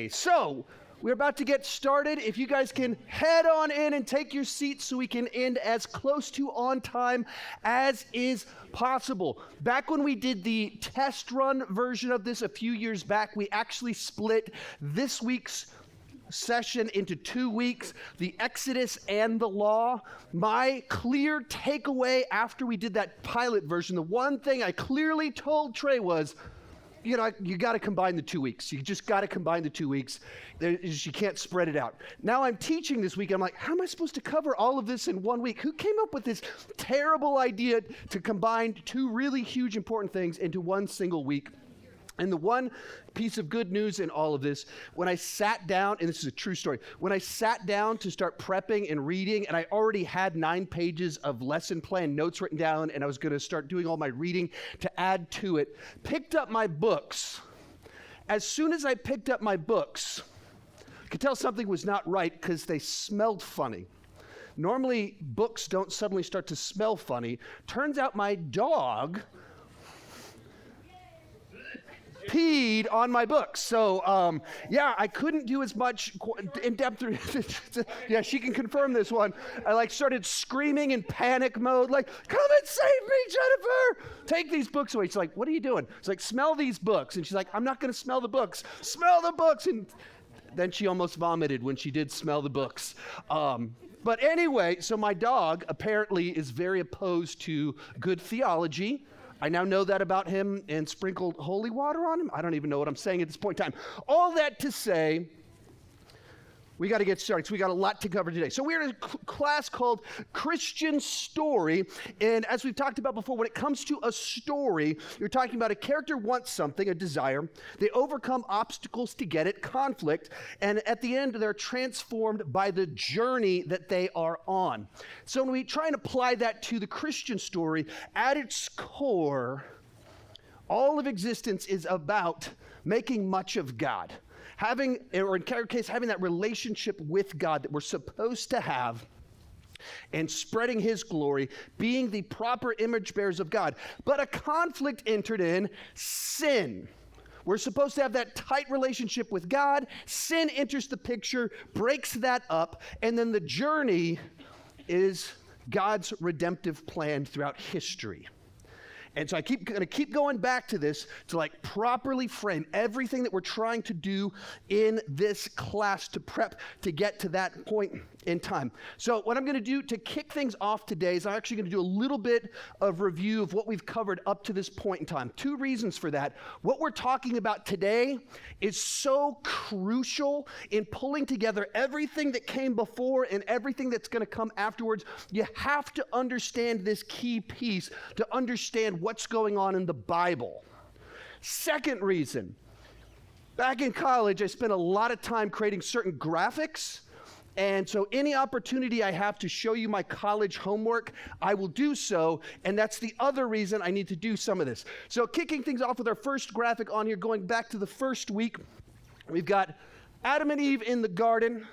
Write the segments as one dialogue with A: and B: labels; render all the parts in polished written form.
A: Okay, so we're about to get started. If you guys can head on in and take your seats so we can end as close to on time as is possible. Back when we did the test run version of this a few years back, we actually split this week's session into 2 weeks, the Exodus and the Law. My clear takeaway after we did that pilot version, the one thing I clearly told Trey was, you got to combine the 2 weeks. You just got to combine the 2 weeks. You can't spread it out. Now I'm teaching this week. I'm like, how am I supposed to cover all of this in 1 week? Who came up with this terrible idea to combine two really huge important things into one single week? And the one piece of good news in all of this, when I sat down, and this is a true story, when I sat down to start prepping and reading, and I already had 9 pages of lesson plan notes written down, and I was going to start doing all my reading to add to it, picked up my books. As soon as I picked up my books, I could tell something was not right because they smelled funny. Normally, books don't suddenly start to smell funny. Turns out my dog peed on my books. So, I couldn't do as much in-depth. Yeah, she can confirm this one. I started screaming in panic mode, like, come and save me, Jennifer! Take these books away. She's like, what are you doing? It's like, smell these books. And she's like, I'm not going to smell the books. Smell the books! And then she almost vomited when she did smell the books. But anyway, so my dog apparently is very opposed to good theology. I now know that about him and sprinkled holy water on him. I don't even know what I'm saying at this point in time. All that to say, we got to get started. So we got a lot to cover today. So we're in a class called Christian Story. And as we've talked about before, when it comes to a story, you're talking about a character wants something, a desire. They overcome obstacles to get it, conflict. And at the end, they're transformed by the journey that they are on. So when we try and apply that to the Christian story, at its core, all of existence is about making much of God. Having, or in our case, having that relationship with God that we're supposed to have and spreading his glory, being the proper image bearers of God. But a conflict entered in, sin. We're supposed to have that tight relationship with God. Sin enters the picture, breaks that up, and then the journey is God's redemptive plan throughout history. And so I'm going to keep going back to this to properly frame everything that we're trying to do in this class to prep to get to that point in time. So what I'm going to do to kick things off today is I'm actually going to do a little bit of review of what we've covered up to this point in time. 2 reasons for that. What we're talking about today is so crucial in pulling together everything that came before and everything that's going to come afterwards. You have to understand this key piece to understand what's going on in the Bible. Second reason, back in college, I spent a lot of time creating certain graphics. And so any opportunity I have to show you my college homework, I will do so. And that's the other reason I need to do some of this. So kicking things off with our first graphic on here, going back to the first week, we've got Adam and Eve in the garden.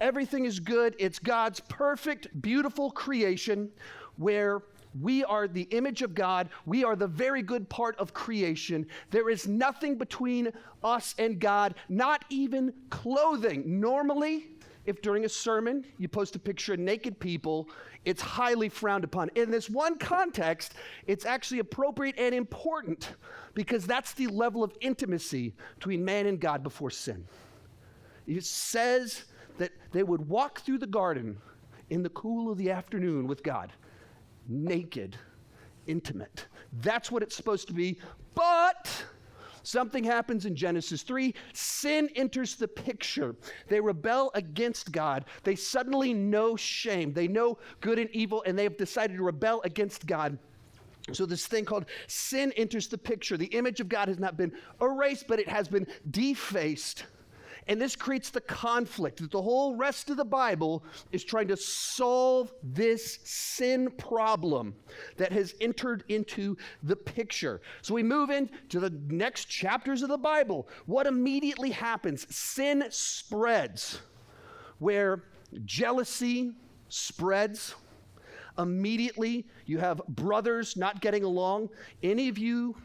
A: Everything is good. It's God's perfect, beautiful creation where we are the image of God. We are the very good part of creation. There is nothing between us and God, not even clothing. Normally, if during a sermon you post a picture of naked people, it's highly frowned upon. In this one context, it's actually appropriate and important because that's the level of intimacy between man and God before sin. It says that they would walk through the garden in the cool of the afternoon with God, naked, intimate. That's what it's supposed to be, but something happens in Genesis 3. Sin enters the picture. They rebel against God. They suddenly know shame. They know good and evil, and they have decided to rebel against God. So this thing called sin enters the picture. The image of God has not been erased, but it has been defaced. And this creates the conflict that the whole rest of the Bible is trying to solve this sin problem that has entered into the picture. So we move into the next chapters of the Bible. What immediately happens? Sin spreads, where jealousy spreads. Immediately, you have brothers not getting along. Any of you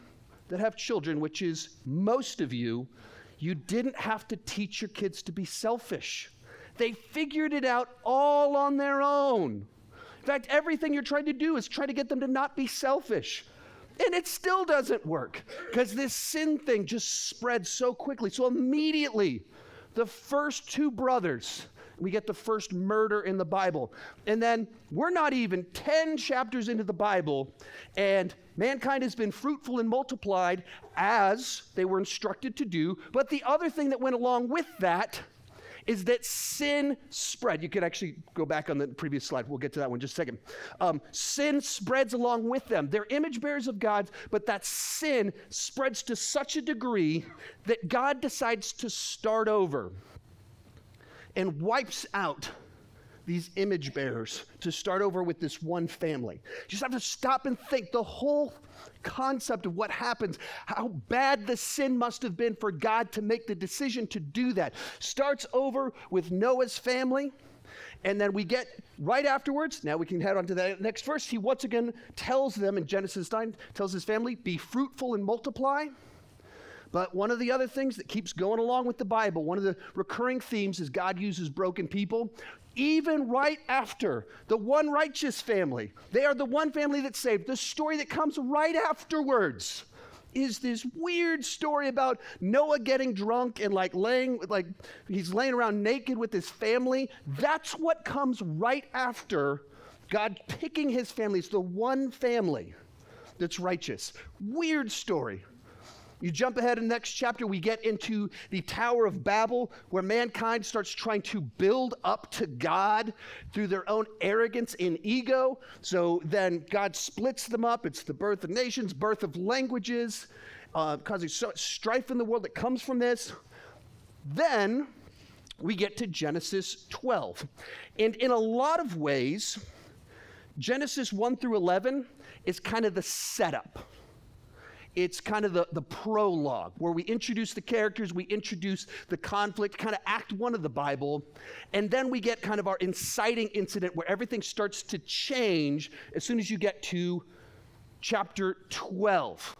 A: that have children, which is most of you, You didn't have to teach your kids to be selfish. They figured it out all on their own. In fact, everything you're trying to do is try to get them to not be selfish. And it still doesn't work because this sin thing just spread so quickly. So immediately, the first two brothers, we get the first murder in the Bible. And then we're not even 10 chapters into the Bible, and mankind has been fruitful and multiplied as they were instructed to do. But the other thing that went along with that is that sin spread. You could actually go back on the previous slide. We'll get to that one in just a second. Sin spreads along with them. They're image bearers of God, but that sin spreads to such a degree that God decides to start over and wipes out these image bearers to start over with this one family. You just have to stop and think. The whole concept of what happens, how bad the sin must have been for God to make the decision to do that, starts over with Noah's family. And then we get right afterwards, now we can head on to the next verse. He once again tells them in Genesis 9, tells his family, be fruitful and multiply. But one of the other things that keeps going along with the Bible, one of the recurring themes is God uses broken people. Even right after the one righteous family, they are the one family that's saved. The story that comes right afterwards is this weird story about Noah getting drunk and he's laying around naked with his family. That's what comes right after God picking his family. It's the one family that's righteous. Weird story. You jump ahead in the next chapter, we get into the Tower of Babel, where mankind starts trying to build up to God through their own arrogance and ego. So then God splits them up. It's the birth of nations, birth of languages, causing so much strife in the world that comes from this. Then we get to Genesis 12. And in a lot of ways, Genesis 1 through 11 is kind of the setup. It's kind of the prologue where we introduce the characters, we introduce the conflict, kind of act one of the Bible, and then we get kind of our inciting incident where everything starts to change as soon as you get to chapter 12.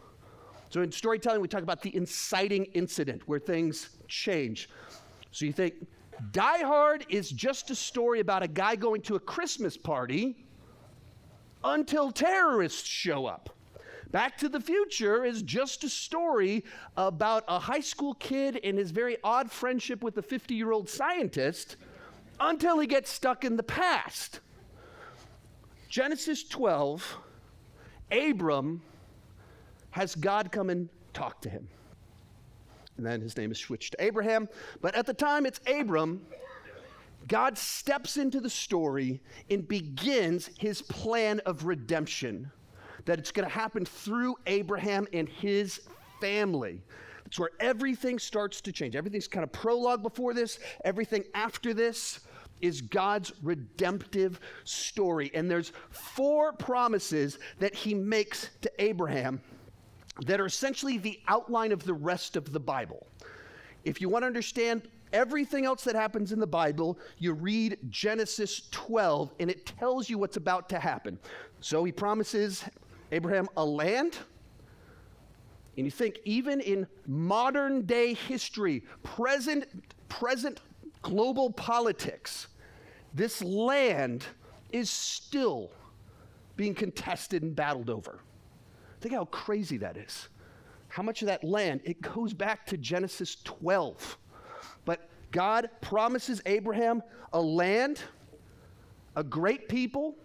A: So in storytelling, we talk about the inciting incident where things change. So you think, Die Hard is just a story about a guy going to a Christmas party until terrorists show up. Back to the Future is just a story about a high school kid and his very odd friendship with a 50-year-old scientist until he gets stuck in the past. Genesis 12, Abram has God come and talk to him. And then his name is switched to Abraham. But at the time it's Abram, God steps into the story and begins his plan of redemption. That it's going to happen through Abraham and his family. It's where everything starts to change. Everything's kind of prologue before this. Everything after this is God's redemptive story. And there's 4 promises that he makes to Abraham that are essentially the outline of the rest of the Bible. If you want to understand everything else that happens in the Bible, you read Genesis 12, and it tells you what's about to happen. So he promises Abraham a land. And you think even in modern day history, present global politics, this land is still being contested and battled over. Think how crazy that is. How much of that land, it goes back to Genesis 12. But God promises Abraham a land, a great people,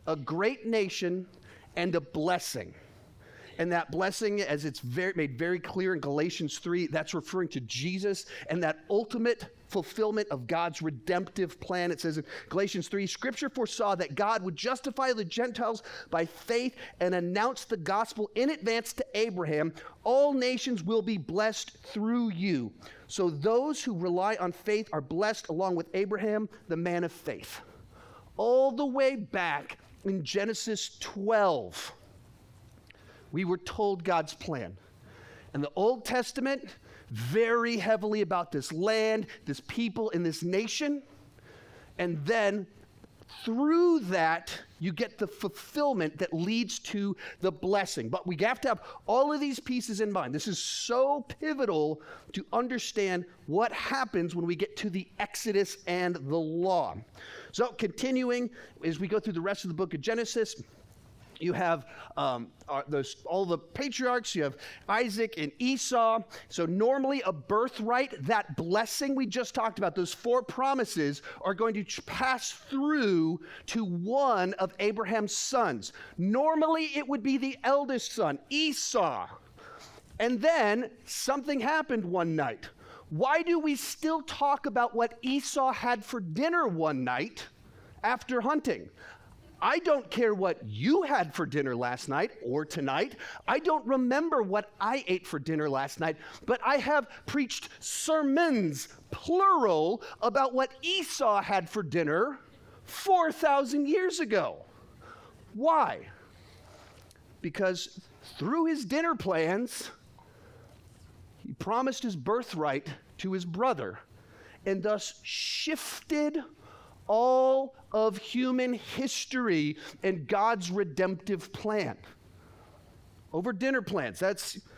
A: a great nation, and a blessing. And that blessing, as it's made very clear in Galatians 3, that's referring to Jesus and that ultimate fulfillment of God's redemptive plan. It says in Galatians 3, Scripture foresaw that God would justify the Gentiles by faith and announce the gospel in advance to Abraham. All nations will be blessed through you. So those who rely on faith are blessed along with Abraham, the man of faith. All the way back in Genesis 12, we were told God's plan. And the Old Testament, very heavily about this land, this people, and this nation. And then through that, you get the fulfillment that leads to the blessing. But we have to have all of these pieces in mind. This is so pivotal to understand what happens when we get to the Exodus and the law. So continuing, as we go through the rest of the book of Genesis, you have all the patriarchs, you have Isaac and Esau. So normally a birthright, that blessing we just talked about, those 4 promises are going to pass through to one of Abraham's sons. Normally it would be the eldest son, Esau. And then something happened one night. Why do we still talk about what Esau had for dinner one night after hunting? I don't care what you had for dinner last night or tonight. I don't remember what I ate for dinner last night, but I have preached sermons, plural, about what Esau had for dinner 4,000 years ago. Why? Because through his dinner plans, he promised his birthright to his brother and thus shifted all of human history and God's redemptive plan. Over dinner plans.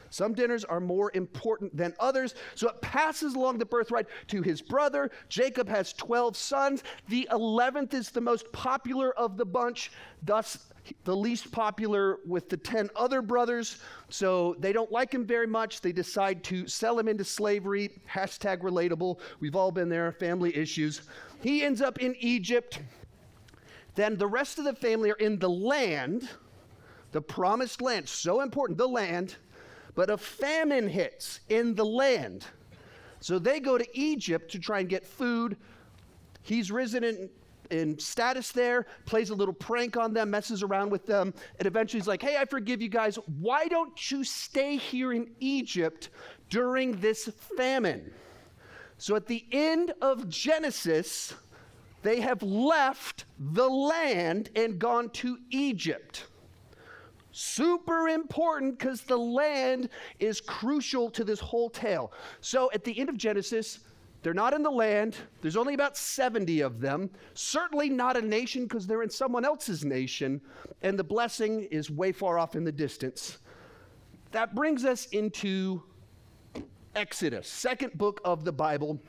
A: Some dinners are more important than others. So it passes along the birthright to his brother. Jacob has 12 sons. The 11th is the most popular of the bunch, thus the least popular with the 10 other brothers. So they don't like him very much. They decide to sell him into slavery. Hashtag relatable. We've all been there, family issues. He ends up in Egypt. Then the rest of the family are in the land, the promised land, so important, the land, but a famine hits in the land. So they go to Egypt to try and get food. He's risen in status there, plays a little prank on them, messes around with them, and eventually he's like, hey, I forgive you guys. Why don't you stay here in Egypt during this famine? So at the end of Genesis, they have left the land and gone to Egypt. Super important because the land is crucial to this whole tale. So at the end of Genesis, they're not in the land. There's only about 70 of them. Certainly not a nation because they're in someone else's nation. And the blessing is way far off in the distance. That brings us into Exodus, second book of the Bible.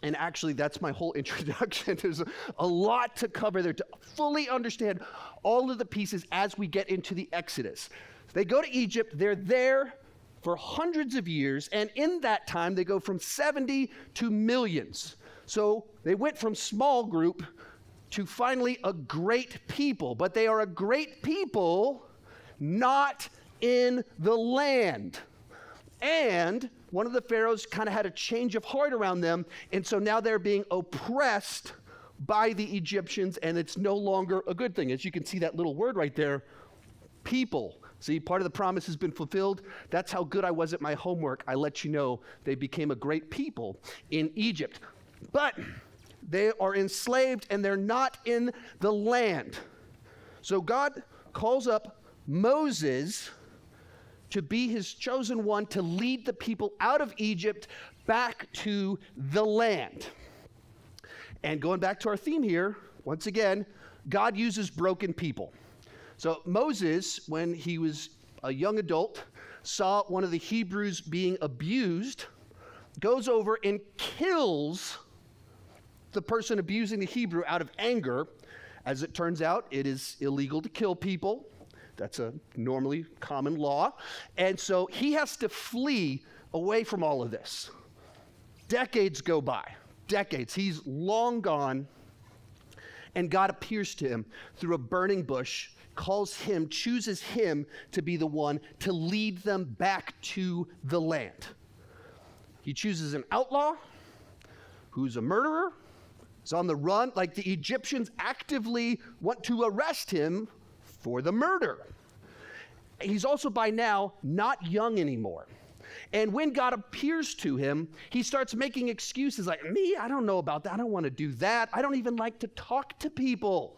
A: And actually, that's my whole introduction. There's a lot to cover there to fully understand all of the pieces as we get into the Exodus. They go to Egypt. They're there for hundreds of years. And in that time, they go from 70 to millions. So they went from small group to finally a great people. But they are a great people not in the land. And one of the pharaohs kind of had a change of heart around them, and so now they're being oppressed by the Egyptians, and it's no longer a good thing. As you can see that little word right there, people. See, part of the promise has been fulfilled. That's how good I was at my homework. I let you know they became a great people in Egypt. But they are enslaved, and they're not in the land. So God calls up Moses to be his chosen one to lead the people out of Egypt back to the land. And going back to our theme here, once again, God uses broken people. So Moses, when he was a young adult, saw one of the Hebrews being abused, goes over and kills the person abusing the Hebrew out of anger. As it turns out, it is illegal to kill people. That's a normally common law. And so he has to flee away from all of this. Decades go by. Decades. He's long gone. And God appears to him through a burning bush, calls him, chooses him to be the one to lead them back to the land. He chooses an outlaw who's a murderer, is on the run, like the Egyptians actively want to arrest him for the murder. He's also by now not young anymore. And when God appears to him, he starts making excuses like, me, I don't know about that. I don't want to do that. I don't even like to talk to people.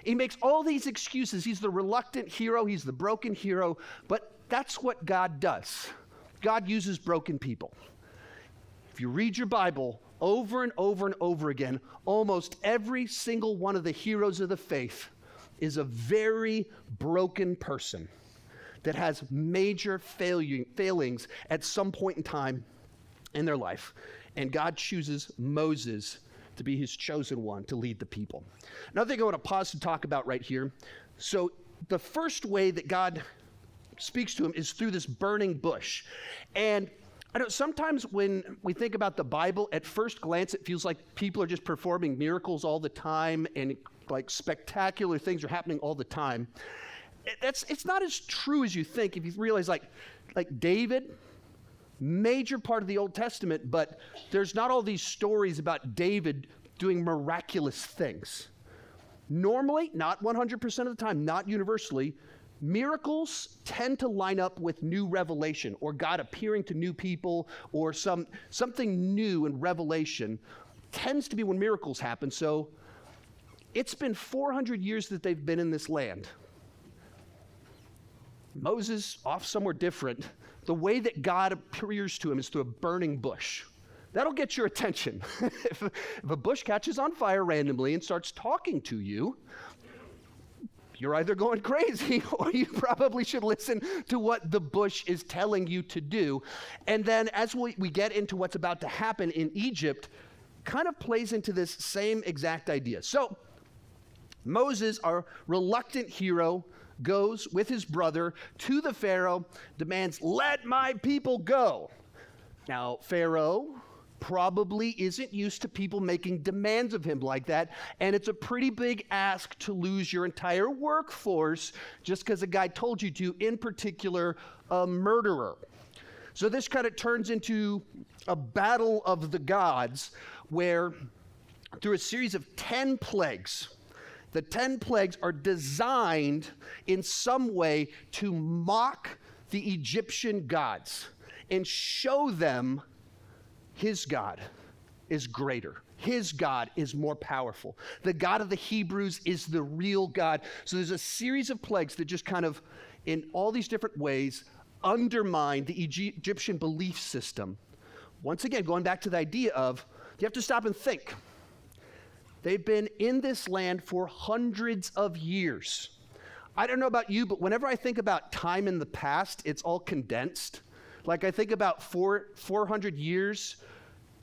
A: He makes all these excuses. He's the reluctant hero. He's the broken hero. But that's what God does. God uses broken people. If you read your Bible, over and over and over again, almost every single one of the heroes of the faith is a very broken person that has major failings at some point in time in their life. And God chooses Moses to be his chosen one to lead the people. Another thing I want to pause to talk about right here. So the first way that God speaks to him is through this burning bush. And I know sometimes when we think about the Bible, at first glance, it feels like people are just performing miracles all the time and like spectacular things are happening all the time. It's not as true as you think if you realize like David, major part of the Old Testament, but there's not all these stories about David doing miraculous things. Normally, not 100% of the time, not universally, miracles tend to line up with new revelation or God appearing to new people or something new in revelation tends to be when miracles happen. So it's been 400 years that they've been in this land. Moses off somewhere different. The way that God appears to him is through a burning bush. That'll get your attention. If a bush catches on fire randomly and starts talking to you, you're either going crazy or you probably should listen to what the bush is telling you to do. And then as we get into what's about to happen in Egypt, kind of plays into this same exact idea. So Moses, our reluctant hero, goes with his brother to the Pharaoh, demands, "Let my people go." Now, Pharaoh probably isn't used to people making demands of him like that, and it's a pretty big ask to lose your entire workforce just because a guy told you to, in particular, a murderer. So this kind of turns into a battle of the gods where through a series of 10 plagues, the 10 plagues are designed in some way to mock the Egyptian gods and show them his God is greater. His God is more powerful. The God of the Hebrews is the real God. So there's a series of plagues that just kind of, in all these different ways, undermine the Egyptian belief system. Once again, going back to the idea of, you have to stop and think. They've been in this land for hundreds of years. I don't know about you, but whenever I think about time in the past, it's all condensed. Like I think about 400 years,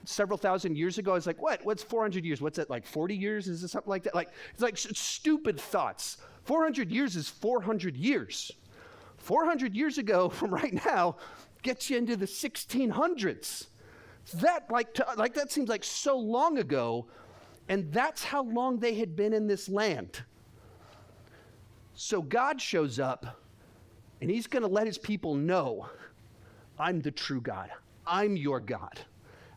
A: several thousand years ago. I was like, what's 400 years? What's that, like 40 years? Is it something like that? Like, it's like stupid thoughts. 400 years is 400 years. 400 years ago from right now gets you into the 1600s. That that seems like so long ago, and that's how long they had been in this land. So God shows up, and he's going to let his people know, I'm the true God. I'm your God.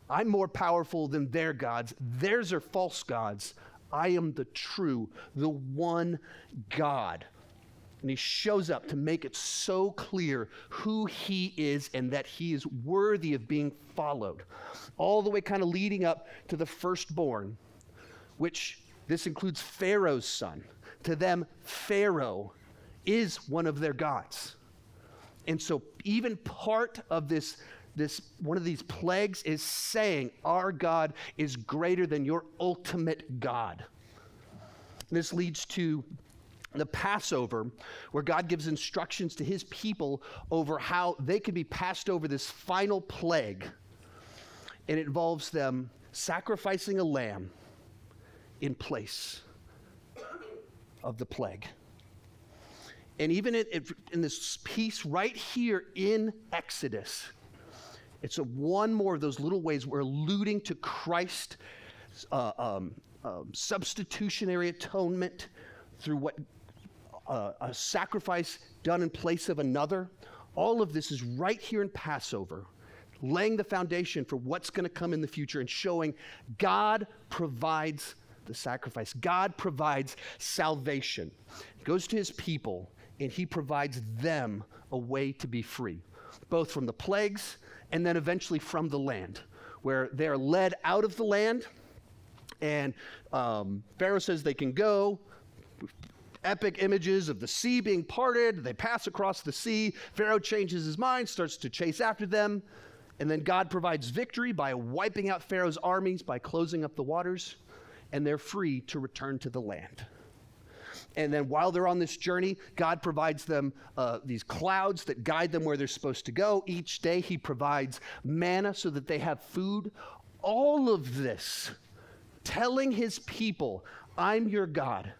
A: I'm more powerful than their gods. Theirs are false gods. I am the true, the one God. And he shows up to make it so clear who he is and that he is worthy of being followed. All the way kind of leading up to the firstborn, which this includes Pharaoh's son. To them, Pharaoh is one of their gods. And so even part of this one of these plagues is saying our God is greater than your ultimate God. And this leads to the Passover, where God gives instructions to his people over how they could be passed over this final plague. And it involves them sacrificing a lamb in place of the plague. And even in this piece right here in Exodus, it's one more of those little ways we're alluding to Christ's substitutionary atonement through what a sacrifice done in place of another. All of this is right here in Passover, laying the foundation for what's going to come in the future and showing God provides the sacrifice. God provides salvation. He goes to his people, and he provides them a way to be free, both from the plagues and then eventually from the land, where they're led out of the land, and Pharaoh says they can go. Epic images of the sea being parted. They pass across the sea. Pharaoh changes his mind, starts to chase after them. And then God provides victory by wiping out Pharaoh's armies, by closing up the waters, and they're free to return to the land. And then while they're on this journey, God provides them these clouds that guide them where they're supposed to go. Each day he provides manna so that they have food. All of this telling his people, I'm your God.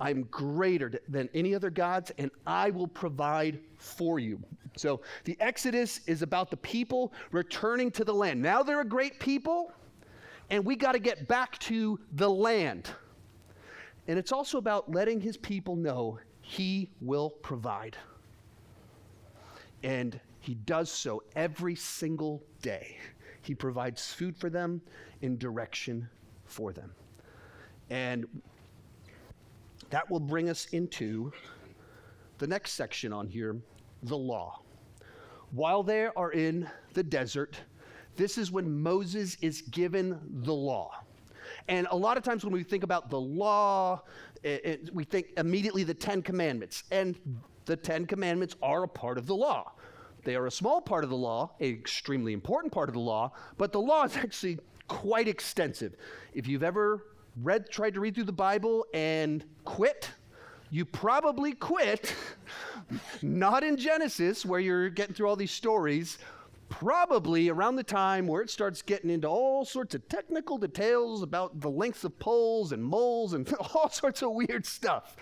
A: I'm greater than any other gods, and I will provide for you. So the Exodus is about the people returning to the land. Now they're a great people, and we got to get back to the land. And it's also about letting his people know he will provide. And he does so every single day. He provides food for them and direction for them. And that will bring us into the next section on here, the law. While they are in the desert, this is when Moses is given the law. And a lot of times when we think about the law, we think immediately the 10 Commandments. And the 10 Commandments are a part of the law. They are a small part of the law, an extremely important part of the law, but the law is actually quite extensive. If you've ever tried to read through the Bible and quit, you probably quit, not in Genesis where you're getting through all these stories, probably around the time where it starts getting into all sorts of technical details about the lengths of poles and moles and all sorts of weird stuff.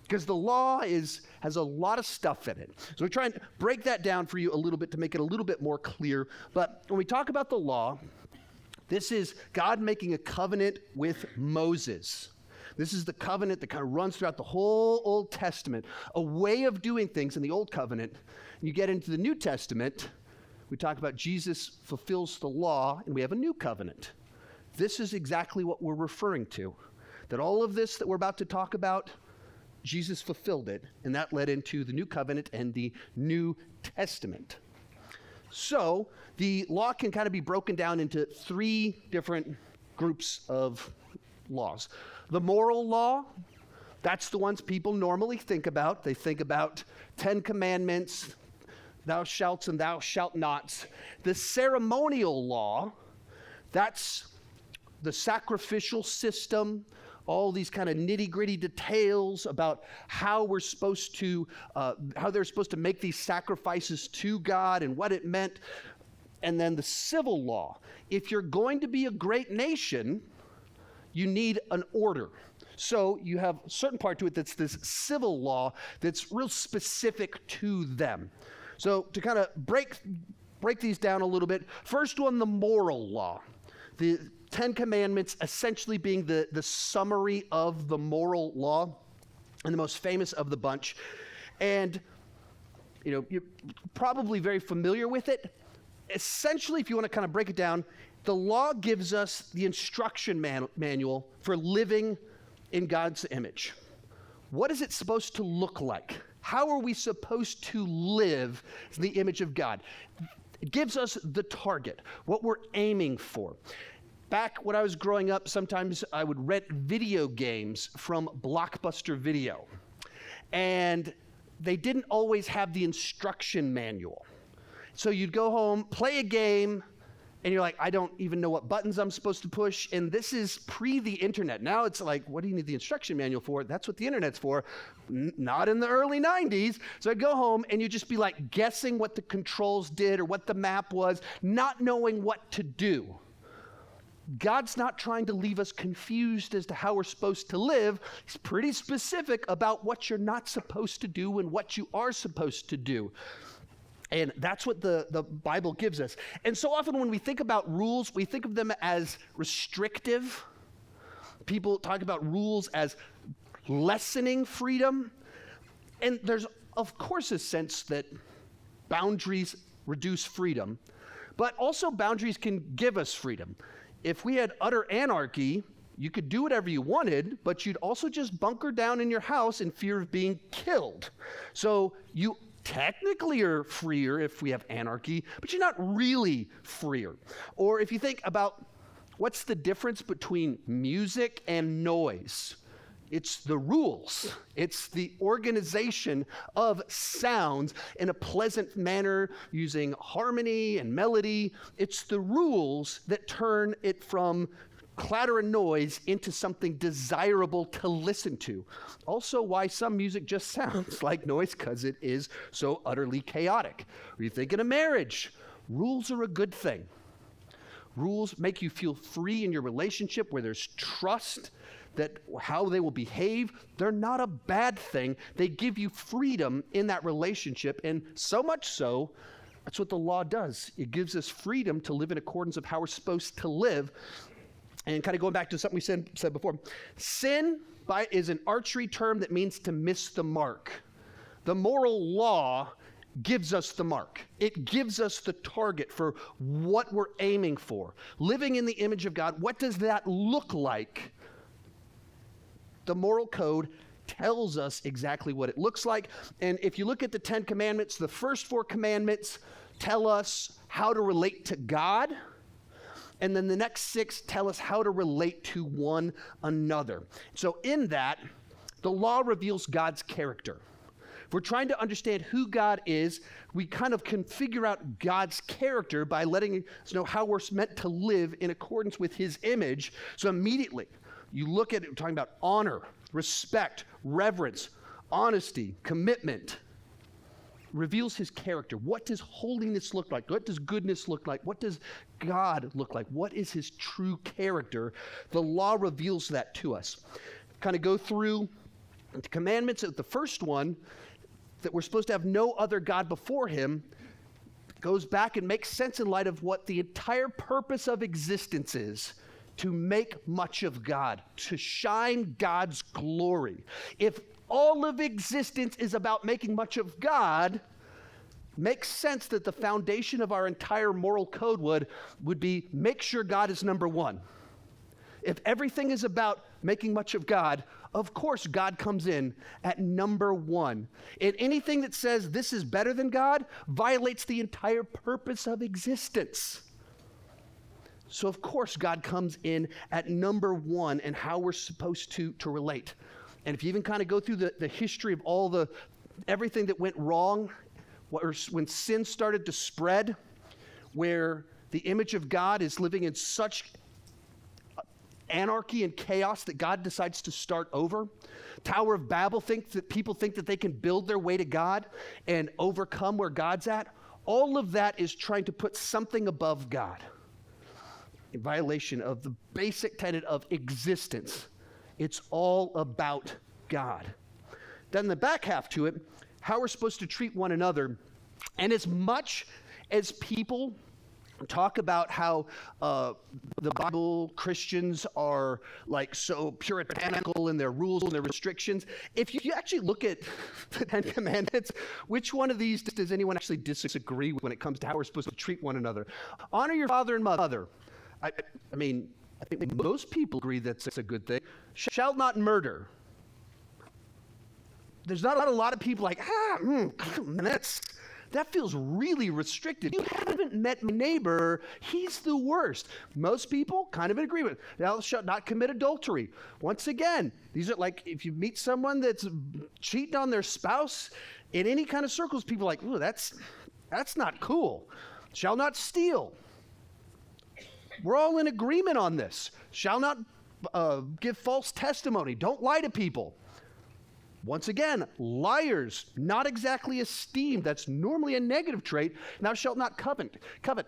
A: Because the law has a lot of stuff in it. So we try and break that down for you a little bit to make it a little bit more clear. But when we talk about the law, this is God making a covenant with Moses. This is the covenant that kind of runs throughout the whole Old Testament, a way of doing things in the Old Covenant. And you get into the New Testament, we talk about Jesus fulfills the law, and we have a new covenant. This is exactly what we're referring to. That all of this that we're about to talk about, Jesus fulfilled it, and that led into the new covenant and the New Testament. So the law can kind of be broken down into 3 different groups of laws. The moral law, that's the ones people normally think about. They think about 10 commandments, thou shalt and thou shalt nots. The ceremonial law, that's the sacrificial system, all these kind of nitty-gritty details about how we're supposed to, how they're supposed to make these sacrifices to God and what it meant. And then the civil law. If you're going to be a great nation, you need an order. So you have a certain part to it that's this civil law that's real specific to them. So to kind of break these down a little bit, first one, the moral law. The 10 Commandments essentially being the summary of the moral law and the most famous of the bunch. And, you're probably very familiar with it. Essentially, if you want to kind of break it down, the law gives us the instruction manual for living in God's image. What is it supposed to look like? How are we supposed to live in the image of God? It gives us the target, what we're aiming for. Back when I was growing up, sometimes I would rent video games from Blockbuster Video. And they didn't always have the instruction manual. So you'd go home, play a game, and you're like, I don't even know what buttons I'm supposed to push. And this is pre the internet. Now it's like, what do you need the instruction manual for? That's what the internet's for. Not in the early 90s. So I'd go home and you'd just be like guessing what the controls did or what the map was, not knowing what to do. God's not trying to leave us confused as to how we're supposed to live. He's pretty specific about what you're not supposed to do and what you are supposed to do. And that's what the Bible gives us. And so often when we think about rules, we think of them as restrictive. People talk about rules as lessening freedom. And there's, of course, a sense that boundaries reduce freedom, but also boundaries can give us freedom. If we had utter anarchy, you could do whatever you wanted, but you'd also just bunker down in your house in fear of being killed. So you technically are freer if we have anarchy, but you're not really freer. Or if you think about what's the difference between music and noise. It's the rules. It's the organization of sounds in a pleasant manner using harmony and melody. It's the rules that turn it from clatter and noise into something desirable to listen to. Also why some music just sounds like noise, because it is so utterly chaotic. Or you think in a marriage, rules are a good thing. Rules make you feel free in your relationship where there's trust that how they will behave. They're not a bad thing. They give you freedom in that relationship, and so much so, that's what the law does. It gives us freedom to live in accordance of how we're supposed to live. And kind of going back to something we said before, sin is an archery term that means to miss the mark. The moral law gives us the mark. It gives us the target for what we're aiming for. Living in the image of God, what does that look like? The moral code tells us exactly what it looks like. And if you look at the 10 commandments, the first 4 commandments tell us how to relate to God. And then the next 6 tell us how to relate to one another. So in that, the law reveals God's character. If we're trying to understand who God is, we kind of can figure out God's character by letting us know how we're meant to live in accordance with his image. So immediately, you look at it, we're talking about honor, respect, reverence, honesty, commitment. Reveals his character. What does holiness look like? What does goodness look like? What does God look like? What is his true character? The law reveals that to us. Kind of go through the commandments. The first one, that we're supposed to have no other God before him, goes back and makes sense in light of what the entire purpose of existence is. To make much of God, to shine God's glory. If all of existence is about making much of God, makes sense that the foundation of our entire moral code would be make sure God is number one. If everything is about making much of God, of course God comes in at number one. And anything that says this is better than God violates the entire purpose of existence. So of course God comes in at number one and how we're supposed to relate. And if you even kind of go through the history of everything that went wrong, when sin started to spread, where the image of God is living in such anarchy and chaos that God decides to start over. Tower of Babel people think that they can build their way to God and overcome where God's at. All of that is trying to put something above God in violation of the basic tenet of existence. It's all about God. Then the back half to it, how we're supposed to treat one another. And as much as people talk about how the Bible, Christians are like so puritanical in their rules and their restrictions, if you actually look at the 10 Commandments, which one of these does anyone actually disagree with when it comes to how we're supposed to treat one another? Honor your father and mother. I mean, I think most people agree that's a good thing. Shall not murder. There's not a lot of people like, that feels really restricted. You haven't met my neighbor. He's the worst. Most people kind of in agreement. Thou shalt not commit adultery. Once again, these are like, if you meet someone that's cheating on their spouse, in any kind of circles, people are like, ooh, that's not cool. Shall not steal. We're all in agreement on this. Shall not give false testimony. Don't lie to people. Once again, liars, not exactly esteemed. That's normally a negative trait. Thou shalt not covet.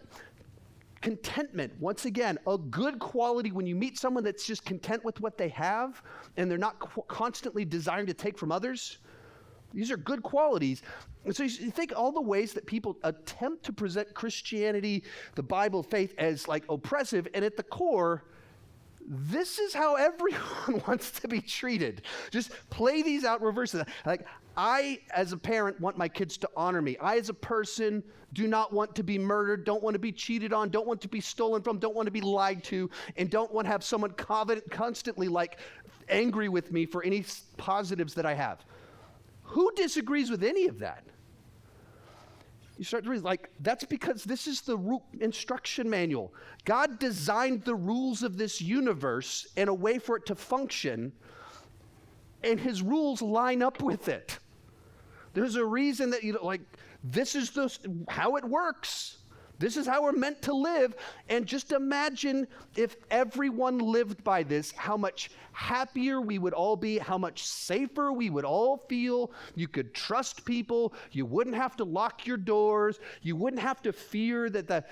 A: Contentment, once again, a good quality when you meet someone that's just content with what they have and they're not constantly desiring to take from others. These are good qualities. And so you think all the ways that people attempt to present Christianity, the Bible, faith as like oppressive, and at the core, this is how everyone wants to be treated. Just play these out, reverse it. Like, I, as a parent, want my kids to honor me. I, as a person, do not want to be murdered, don't want to be cheated on, don't want to be stolen from, don't want to be lied to, and don't want to have someone constantly, like, angry with me for any positives that I have. Who disagrees with any of that? You start to realize, like, that's because this is the instruction manual. God designed the rules of this universe in a way for it to function. and his rules line up with it. There's a reason that, this is how it works. This is how we're meant to live. And just imagine if everyone lived by this, how much happier we would all be, how much safer we would all feel. You could trust people. You wouldn't have to lock your doors. You wouldn't have to fear that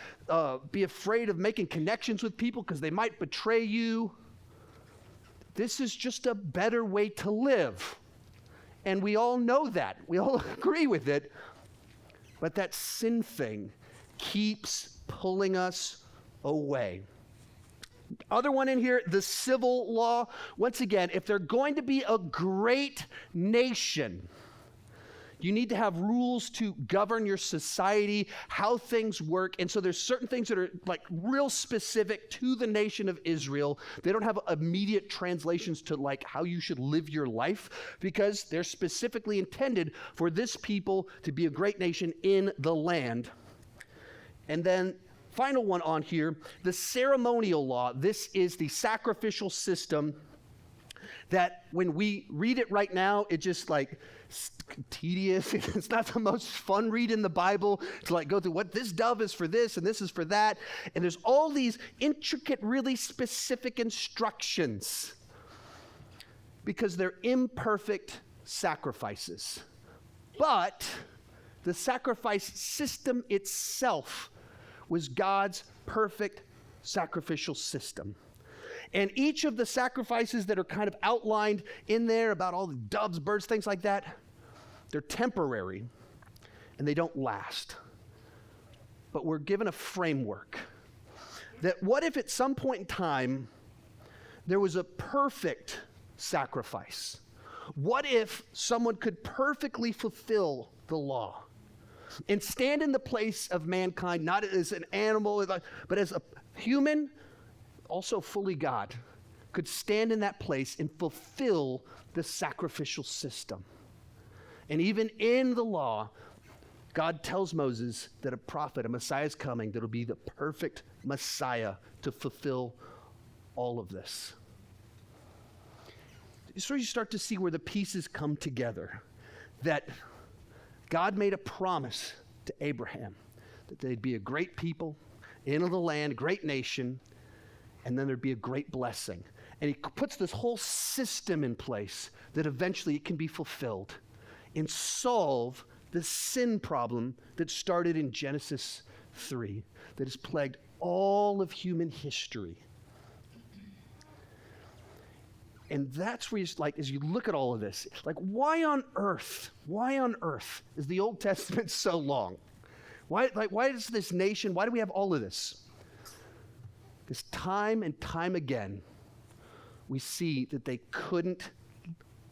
A: be afraid of making connections with people because they might betray you. This is just a better way to live. And we all know that. We all agree with it. But that sin thing keeps pulling us away. Other one in here, the civil law. Once again, if they're going to be a great nation, you need to have rules to govern your society, how things work. And so there's certain things that are real specific to the nation of Israel. They don't have immediate translations to how you should live your life, because they're specifically intended for this people to be a great nation in the land. And then final one on here, the ceremonial law. This is the sacrificial system that when we read it right now, it just tedious. It's not the most fun read in the Bible to go through what this dove is for this and this is for that. And there's all these intricate, really specific instructions because they're imperfect sacrifices. But the sacrifice system itself was God's perfect sacrificial system. And each of the sacrifices that are kind of outlined in there about all the doves, birds, things like that, they're temporary and they don't last. But we're given a framework that what if at some point in time there was a perfect sacrifice? What if someone could perfectly fulfill the law and stand in the place of mankind, not as an animal, but as a human, also fully God, could stand in that place and fulfill the sacrificial system? And even in the law, God tells Moses that a prophet, a Messiah is coming that will be the perfect Messiah to fulfill all of this. So you start to see where the pieces come together, that God made a promise to Abraham that they'd be a great people in the land, great nation, and then there'd be a great blessing. And he puts this whole system in place that eventually it can be fulfilled and solve the sin problem that started in Genesis 3, that has plagued all of human history. And that's where as you look at all of this, why on earth is the Old Testament so long? Why is this nation, why do we have all of this? Because time and time again, we see that they couldn't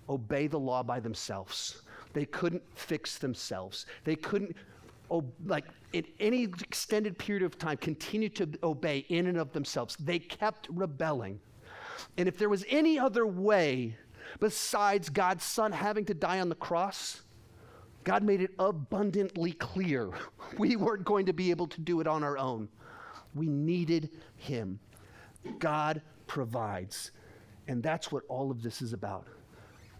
A: obey the law by themselves. They couldn't fix themselves. They couldn't, in any extended period of time, continue to obey in and of themselves. They kept rebelling. And if there was any other way besides God's Son having to die on the cross, God made it abundantly clear we weren't going to be able to do it on our own. We needed him. God provides. And that's what all of this is about.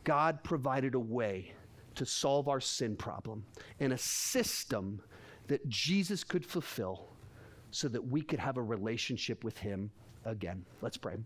A: God provided a way to solve our sin problem and a system that Jesus could fulfill so that we could have a relationship with him again. Let's pray.